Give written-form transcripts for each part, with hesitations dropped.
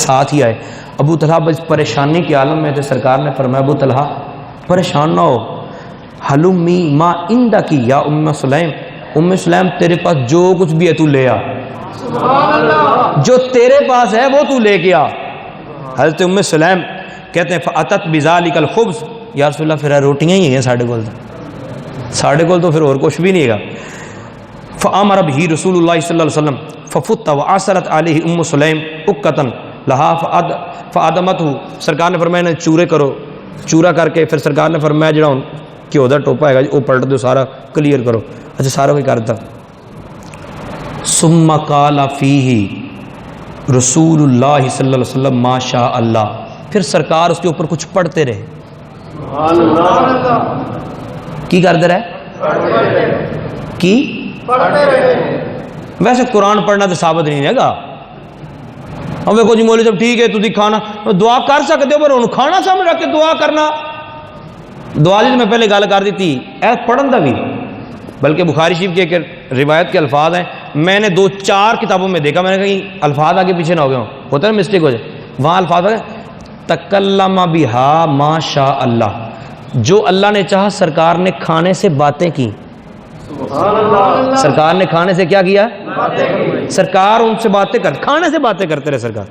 ساتھ ہی آئے۔ ابو طلحہ بس پریشانی کے عالم میں تھے، سرکار نے فرمایا ابو طلحہ پریشان نہ ہو، حلمی ما عندک یا ام سلیم، ام سلیم تیرے پاس جو کچھ بھی ہے تو لے آ، جو تیرے پاس ہے وہ تو لے کے آ۔ حضرت ام سلیم کہتے ہیں فاتت بذالک الخبز، یا رسول اللہ پھر روٹیاں ہی ہیں ساڑھے کول تو پھر اور کچھ بھی نہیں گا۔ فامر به رسول اللہ صلی اللہ علیہ وسلم ففت وعصرت علیہ ام سلیم اکتن لہا فادمتہ، سرکار نے فرمایا انہیں چورے کرو، چورا کر کے پھر سرکار نے فرمایا جڑا گھیو دا ٹوپا ہے وہ پلٹ دو، سارا کلیئر کرو۔ اچھا سارا کوئی کرتا۔ ثم قال فیہ رسول اللہ صلی اللہ علیہ وسلم ما شاء اللہ، پھر سرکار اس کے اوپر کچھ پڑھتے رہے۔ کی کرتے رہے؟ کی ویسے قرآن پڑھنا تو ثابت نہیں ہے گا، ہم دیکھو جی مولوی صاحب ٹھیک ہے تسی کھانا دعا کر سکتے ہو، پر انہوں کھانا سامنے رکھ کے دعا کرنا، دعا جی میں پہلے گل کر دی تھی اے پڑھن دا بھی، بلکہ بخاری شریف کے ایک روایت کے الفاظ ہیں، میں نے 2-4 کتابوں میں دیکھا، میں نے کہیں الفاظ آگے پیچھے نہ ہو گئے ہوں، ہوتا ہے مسٹیک ہو جائے، وہاں الفاظ ہے تکلم بہا ما شاء اللہ، جو اللہ نے چاہا سرکار نے کھانے سے باتیں کی، سرکار نے کھانے سے کیا کیا؟ سرکار ان سے باتیں کھانے سے باتیں کرتے رہے سرکار۔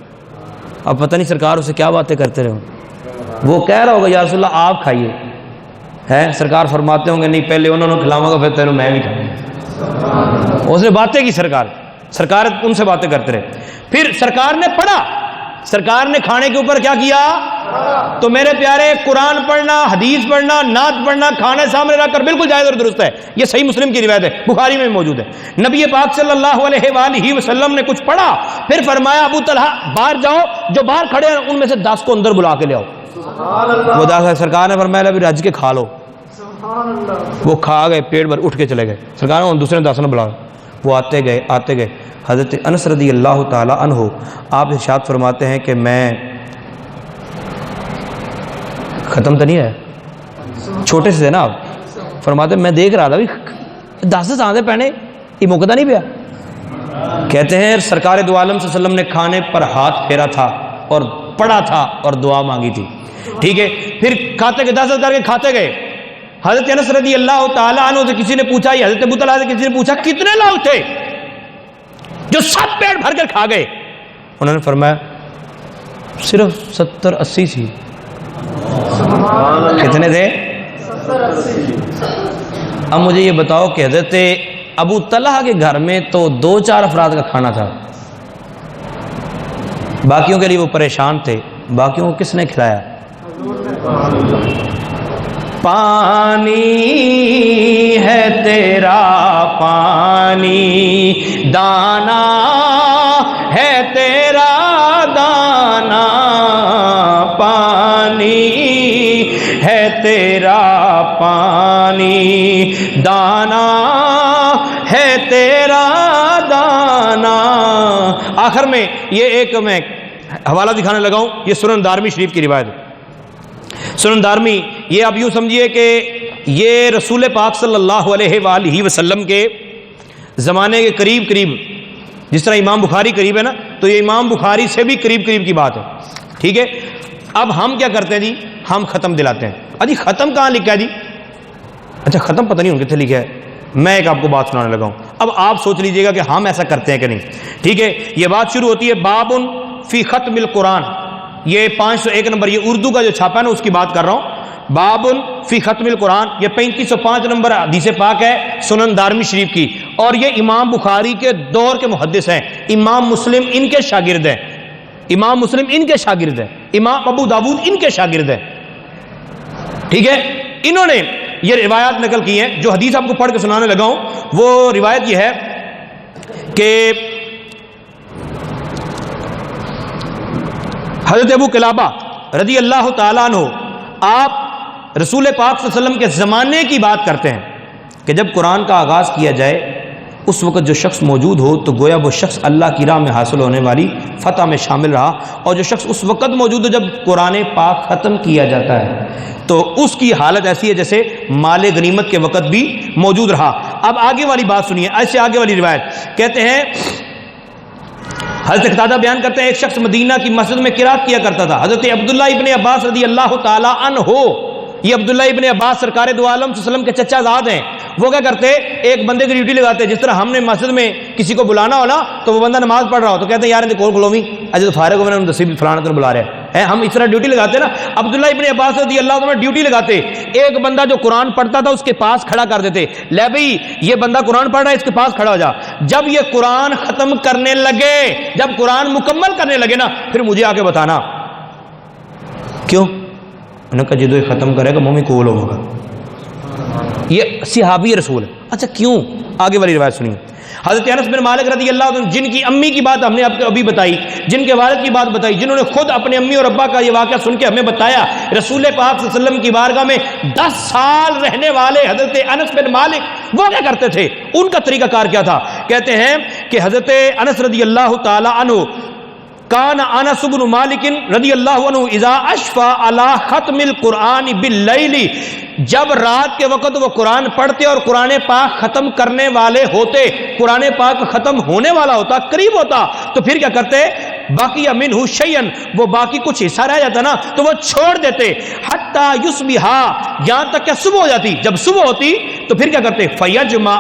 اب پتہ نہیں سرکار اسے کیا باتیں کرتے رہے، وہ کہہ رہا ہوگا یا رسول اللہ آپ کھائیے، ہے سرکار فرماتے ہوں گے نہیں پہلے انہوں نے کھلاؤں گا پھر تینوں میں بھی کھاؤں گا، اس نے باتیں کی سرکار ان سے باتیں کرتے رہے۔ پھر سرکار نے پڑھا، سرکار نے کھانے کے اوپر کیا کیا؟ تو میرے پیارے قرآن پڑھنا، حدیث پڑھنا، نعت پڑھنا کھانے سامنے رکھ کر بالکل جائز اور درست ہے، یہ صحیح مسلم کی روایت ہے، بخاری میں موجود ہے۔ نبی پاک صلی اللہ علیہ وآلہ وسلم نے کچھ پڑھا، پھر فرمایا ابو طلحہ باہر جاؤ، جو باہر کھڑے ہیں ان میں سے 10 کو اندر بلا کے لے آؤ۔ وہ 10 سرکار نے فرمایا ابھی رج کے کھا لو، وہ کھا گئے، پیٹ بھر اٹھ کے چلے گئے، سرکار نے دوسرے 10 نے بلا، وہ آتے گئے۔ حضرت انس رضی اللہ تعالی عنہ آپ ارشاد فرماتے ہیں کہ میں ختم تو نہیں ہے، چھوٹے سے تھے نا آپ، فرماتے میں دیکھ رہا تھا بھی 10 ساندے پہنے یہ مکتا نہیں پیا، کہتے ہیں سرکار دو عالم صلی اللہ علیہ وسلم نے کھانے پر ہاتھ پھیرا تھا اور پڑھا تھا اور دعا مانگی تھی، ٹھیک ہے، پھر کھاتے گئے 10 کر کے کھاتے گئے۔ حضرت انس رضی اللہ تعالی عنہ سے کسی نے پوچھا، یہ حضرت ابو طلحہ سے کسی نے پوچھا کتنے لوگ تھے جو سب پیٹ بھر کر کھا گئے؟ انہوں نے فرمایا صرف 70-80 سی۔ کتنے تھے؟ اب مجھے یہ بتاؤ کہ حضرت ابو طلحہ کے گھر میں تو 2-4 افراد کا کھانا تھا، باقیوں کے لیے وہ پریشان تھے، باقیوں کو کس نے کھلایا؟ پانی ہے تیرا پانی، دانا ہے تیرا دانا، پانی ہے تیرا پانی، دانا ہے تیرا دانا۔ آخر میں یہ ایک میں حوالہ دکھانے لگا ہوں، یہ سنن دارمی شریف کی روایت ہے۔ سنن دارمی یہ آپ یوں سمجھیے کہ یہ رسول پاک صلی اللہ علیہ وآلہ وسلم کے زمانے کے قریب جس طرح امام بخاری قریب ہے نا، تو یہ امام بخاری سے بھی قریب کی بات ہے، ٹھیک ہے۔ اب ہم کیا کرتے ہیں جی، ہم ختم دلاتے ہیں۔ اجی ختم کہاں لکھا ہے جی؟ اچھا ختم پتہ نہیں ہوں کتنے لکھا ہے، میں ایک آپ کو بات سنانے لگا ہوں، اب آپ سوچ لیجئے گا کہ ہم ایسا کرتے ہیں کہ نہیں، ٹھیک ہے۔ یہ بات شروع ہوتی ہے باب فی ختم القرآن، یہ 501 نمبر، یہ اردو کا جو چھاپا ہے نا اس کی بات کر رہا ہوں، باب فی ختم القرآن، یہ 3505 نمبر حدیث پاک ہے سنن دارمی شریف کی، اور یہ امام بخاری کے دور کے محدث ہیں، امام مسلم ان کے شاگرد ہیں، امام مسلم ان کے شاگرد ہیں، امام ابو داود ان کے شاگرد ہیں، ٹھیک ہے۔ انہوں نے یہ روایات نقل کی ہیں، جو حدیث آپ کو پڑھ کے سنانے لگا ہوں وہ روایت یہ ہے کہ حضرت ابو قلابہ رضی اللہ تعالیٰ عنہ آپ رسول پاک صلی اللہ علیہ وسلم کے زمانے کی بات کرتے ہیں کہ جب قرآن کا آغاز کیا جائے اس وقت جو شخص موجود ہو تو گویا وہ شخص اللہ کی راہ میں حاصل ہونے والی فتح میں شامل رہا، اور جو شخص اس وقت موجود ہو جب قرآن پاک ختم کیا جاتا ہے تو اس کی حالت ایسی ہے جیسے مال غنیمت کے وقت بھی موجود رہا۔ اب آگے والی بات سنیے، ایسے آگے والی روایت کہتے ہیں حضرت قتادہ بیان کرتے ہیں ایک شخص مدینہ کی مسجد میں قرات کیا کرتا تھا. حضرت عبداللہ ابن عباس رضی اللہ تعالی عنہ، یہ عبداللہ ابن عباس سرکار دو عالم صلی اللہ علیہ وسلم کے چچا زاد ہیں، وہ کیا کرتے ایک بندے کی ڈیوٹی لگاتے. جس طرح ہم نے مسجد میں کسی کو بلانا ہو نا تو وہ بندہ نماز پڑھ رہا ہو تو کہتے ہیں یار کون کھلومی اجے تو فارغ ہو میں نے دسی فلانا تو بلا رہا ہے. ہم اس طرح ڈیوٹی لگاتے نا. عبداللہ ابن عباس رضی اللہ عنہ ڈیوٹی لگاتے، ایک بندہ جو قرآن پڑھتا تھا اس کے پاس کھڑا کر دیتے، لے بھائی یہ بندہ قرآن پڑھ رہا ہے اس کے پاس کھڑا ہو جا. جب یہ قرآن ختم کرنے لگے، جب قرآن مکمل کرنے لگے نا پھر مجھے آ کے بتانا کیوں. انہوں نے کہا جدو یہ ختم کرے گا منہ کول ہوگا. یہ صحابی رسول ہے. اچھا کیوں؟ آگے والی روایت سنیے. حضرت انس بن مالک رضی اللہ عنہ جن کی امی کی بات ہم نے آپ کو ابھی بتائی، جن کے والد کی بات بتائی، جنہوں نے خود اپنے امی اور ابا کا یہ واقعہ سن کے ہمیں بتایا، رسول پاک صلی اللہ علیہ وسلم کی بارگاہ میں 10 سال رہنے والے حضرت انس بن مالک وہ کیا کرتے تھے، ان کا طریقہ کار کیا تھا. کہتے ہیں کہ حضرت انس رضی اللہ تعالی عنہ کان انس بن مالک رضی اللہ عنہ اذا اشفى على ختم القرآن باللیل، جب رات کے وقت وہ قرآن پڑھتے اور قرآن پاک ختم کرنے والے ہوتے، قرآن پاک ختم ہونے والا ہوتا، قریب ہوتا، تو پھر کیا کرتے، باقی منہ شیئن، وہ باقی کچھ حصہ رہ جاتا نا تو وہ چھوڑ دیتے، حتی یصبح، یہاں تک کہ صبح ہو جاتی. جب صبح ہوتی تو پھر کیا کرتے، فیجمع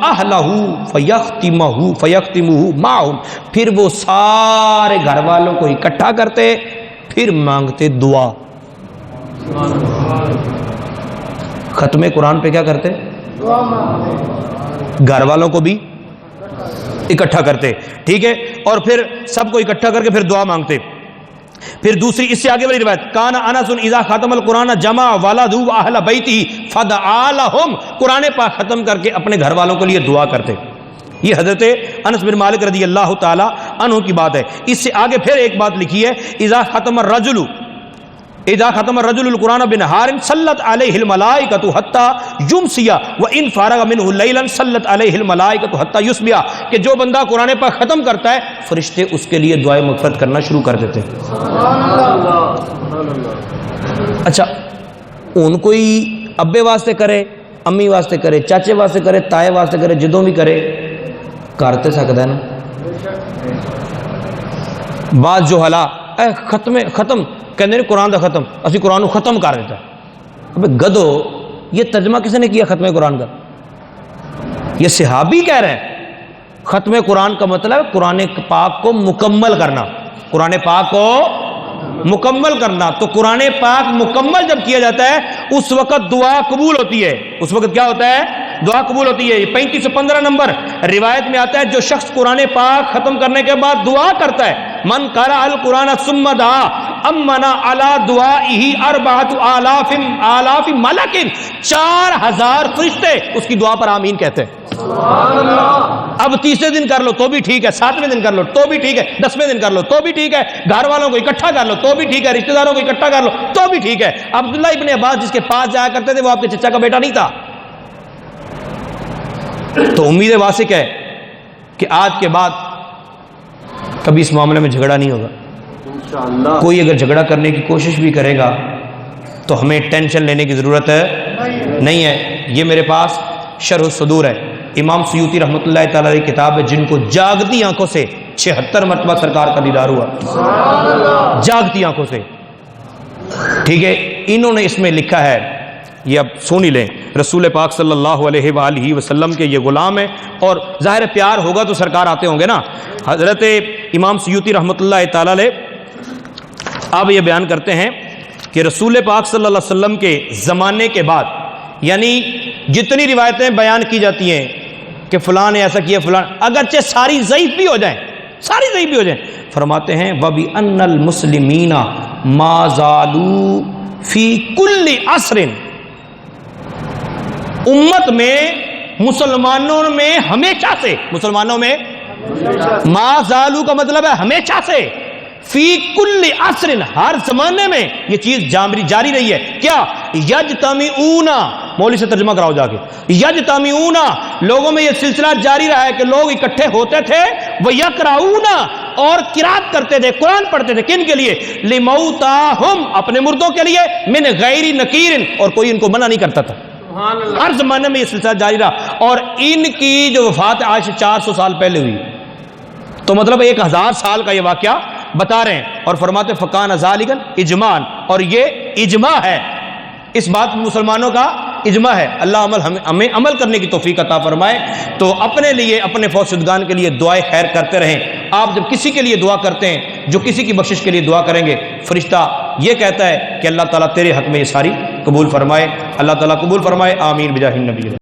اہلہ فیختمہ معہم، پھر وہ سارے گھر والوں کو اکٹھا کرتے، پھر مانگتے دعا. ختم قرآن پہ کیا کرتے، گھر والوں کو بھی اکٹھا کرتے، ٹھیک ہے، اور پھر سب کو اکٹھا کر کے پھر دعا مانگتے. پھر دوسری اس سے آگے والی روایت، کان انس اذا ختم القرآن جمع ولدہ اہل بیتہ فدعا لہم، قرآن پاک ختم کر کے اپنے گھر والوں کے لیے دعا کرتے. یہ حضرت انس بن مالک رضی اللہ تعالی عنہ کی بات ہے. اس سے آگے پھر ایک بات لکھی ہے، اذا ختم الرجل القرآن بنہار صلت علیہ الملائکۃ حتی یمسی وان فارغ منہ لیلا صلت علیہ الملائکۃ حتی یصبح، کہ جو بندہ قرآن پاک ختم کرتا ہے فرشتے اس کے لیے دعائے مغفرت کرنا شروع کر دیتے. اچھا ان کوئی ابے واسطے کرے، امی واسطے کرے، چاچے واسطے کرے، تائے واسطے کرے، جدوں بھی کرے کرتے سکتا ہے نا. بعض جو حالا ختم کہنے قرآن دا ختم، اسی قرآن کو ختم کر دیتا. ابے گدو، یہ ترجمہ کس نے کیا ختم قرآن کا؟ یہ صحابی کہہ رہے ہیں. ختم قرآن کا مطلب ہے قرآن پاک کو مکمل کرنا، قرآن پاک کو مکمل کرنا. تو قرآن پاک مکمل جب کیا جاتا ہے اس وقت دعا قبول ہوتی ہے. اس وقت کیا ہوتا ہے؟ دعا قبول ہوتی ہے. 3515 نمبر روایت میں آتا ہے جو شخص قرآن پاک ختم کرنے کے بعد دعا کرتا ہے، من قرأ القرآن ثم دعا امنا علی دعائہ 4000 ملک، 4000 فرشتے اس کی دعا پر آمین کہتے ہیں. اب 30ویں دن کر لو تو بھی ٹھیک ہے، 7ویں دن کر لو تو بھی ٹھیک ہے، 10ویں دن کر لو تو بھی ٹھیک ہے، گھر والوں کو اکٹھا کر لو تو بھی ٹھیک ہے، رشتہ داروں کو اکٹھا کر لو تو بھی ٹھیک ہے. عبداللہ ابن عباس جس کے پاس جایا کرتے تھے وہ آپ کے چچا کا بیٹا نہیں تھا. تو امید واسق ہے کہ آج کے بعد کبھی اس معاملے میں جھگڑا نہیں ہوگا. کوئی اگر جھگڑا کرنے کی کوشش بھی کرے گا تو ہمیں ٹینشن لینے کی ضرورت نہیں ہے. یہ میرے پاس شرح الصدور ہے، امام سیوطی رحمۃ اللہ تعالی علیہ کتاب ہے، جن کو جاگتی آنکھوں سے 76 مرتبہ سرکار کا دیدار ہوا، جاگتی آنکھوں سے، ٹھیک ہے. انہوں نے اس میں لکھا ہے، یہ اب سن ہی لیں، رسول پاک صلی اللہ علیہ وآلہ وسلم کے یہ غلام ہیں، اور ظاہر پیار ہوگا تو سرکار آتے ہوں گے نا. حضرت امام سیوطی رحمۃ اللہ تعالی علیہ آپ یہ بیان کرتے ہیں کہ رسول پاک صلی اللہ علیہ وسلم کے زمانے کے بعد، یعنی جتنی روایتیں بیان کی جاتی ہیں کہ فلاں نے ایسا کیا، فلاں، اگرچہ ساری ضعیف بھی ہو جائیں، ساری ضعیف بھی ہو جائیں، فرماتے ہیں وَبِأَنَّ الْمُسْلِمِينَ مَا زَالُوا فِي كُلِّ عَصْرٍ، امت میں مسلمانوں میں ہمیشہ سے، مسلمانوں میں ما زالو کا مطلب ہے ہمیشہ سے، فی کل عصر، ہر زمانے میں یہ چیز جاری رہی ہے. کیا؟ یجتمعون، مولوی سے ترجمہ کراؤ جا کے، یجتمعون، لوگوں میں یہ سلسلہ جاری رہا ہے کہ لوگ اکٹھے ہوتے تھے، ویقرؤون، اور قرات کرتے تھے، قرآن پڑھتے تھے. کن کے لیے؟ لموتاہم، اپنے مردوں کے لیے، من غیر نکیر، اور کوئی ان کو منع نہیں کرتا تھا. ہر زمانے میں یہ سلسلہ جاری رہا. اور ان کی جو وفات آج سے 400 سال پہلے ہوئی، تو مطلب 1000 سال کا یہ واقعہ بتا رہے ہیں، اور فرماتے فکان ذالکا اجمان، اور یہ اجماع ہے، اس بات میں مسلمانوں کا اجماع ہے۔ اللہ ہمیں عمل کرنے کی توفیق عطا فرمائے۔ تو اپنے لیے، اپنے فوت شدگان کے لیے دعائے خیر کرتے رہیں۔ آپ جب کسی کے لیے دعا کرتے ہیں، جو کسی کی بخشش کے لیے دعا کریں گے، فرشتہ یہ کہتا ہے کہ اللہ تعالیٰ تیرے حق میں یہ ساری قبول فرمائے۔ اللہ تعالیٰ قبول فرمائے، آمین بجاہ النبی۔